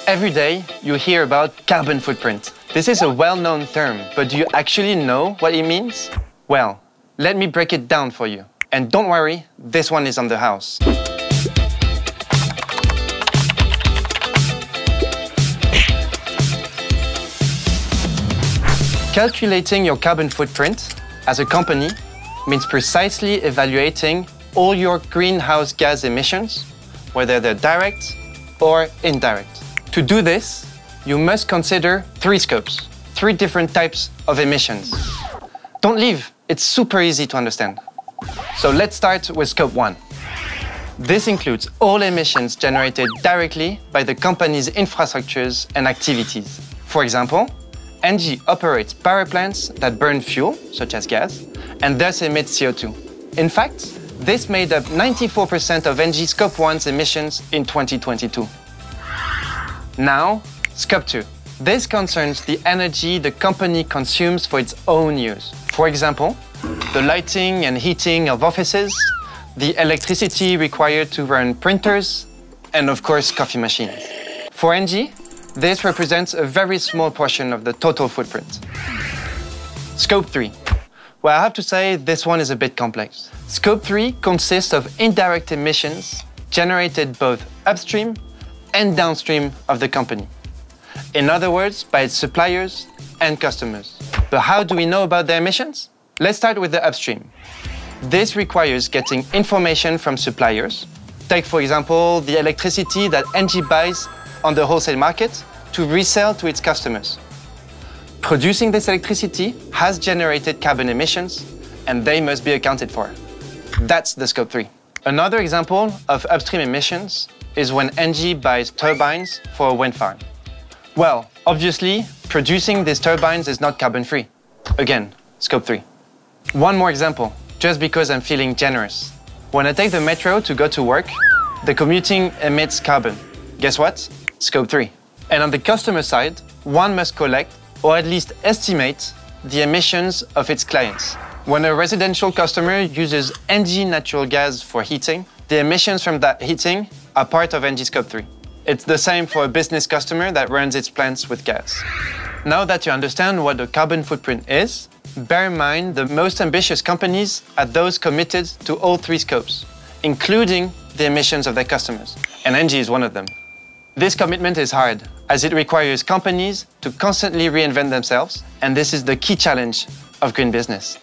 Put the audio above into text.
Every day, you hear about carbon footprint. This is a well-known term, but do you actually know what it means? Well, let me break it down for you. And don't worry, this one is on the house. Calculating your carbon footprint as a company means precisely evaluating all your greenhouse gas emissions, whether they're direct or indirect. To do this, you must consider 3 scopes, 3 different types of emissions. Don't leave, it's super easy to understand. So let's start with scope 1. This includes all emissions generated directly by the company's infrastructures and activities. For example, ENGIE operates power plants that burn fuel, such as gas, and thus emit CO2. In fact, this made up 94% of ENGIE Scope 1's emissions in 2022. Now, Scope 2. This concerns the energy the company consumes for its own use. For example, the lighting and heating of offices, the electricity required to run printers, and of course, coffee machines. For ENGIE, this represents a very small portion of the total footprint. Scope 3. Well, I have to say this one is a bit complex. Scope 3 consists of indirect emissions generated both upstream and downstream of the company. In other words, by its suppliers and customers. But how do we know about their emissions? Let's start with the upstream. This requires getting information from suppliers. Take, for example, the electricity that ENGIE buys on the wholesale market to resell to its customers. Producing this electricity has generated carbon emissions, and they must be accounted for. That's the Scope 3. Another example of upstream emissions is when ENGIE buys turbines for a wind farm. Well, obviously, producing these turbines is not carbon-free. Again, Scope 3. One more example, just because I'm feeling generous. When I take the metro to go to work, the commuting emits carbon. Guess what? Scope 3. And on the customer side, one must collect, or at least estimate, the emissions of its clients. When a residential customer uses ENGIE natural gas for heating, the emissions from that heating are part of ENGIE Scope 3. It's the same for a business customer that runs its plants with gas. Now that you understand what the carbon footprint is, bear in mind the most ambitious companies are those committed to all 3 scopes, including the emissions of their customers. And ENGIE is one of them. This commitment is hard, as it requires companies to constantly reinvent themselves, and this is the key challenge of green business.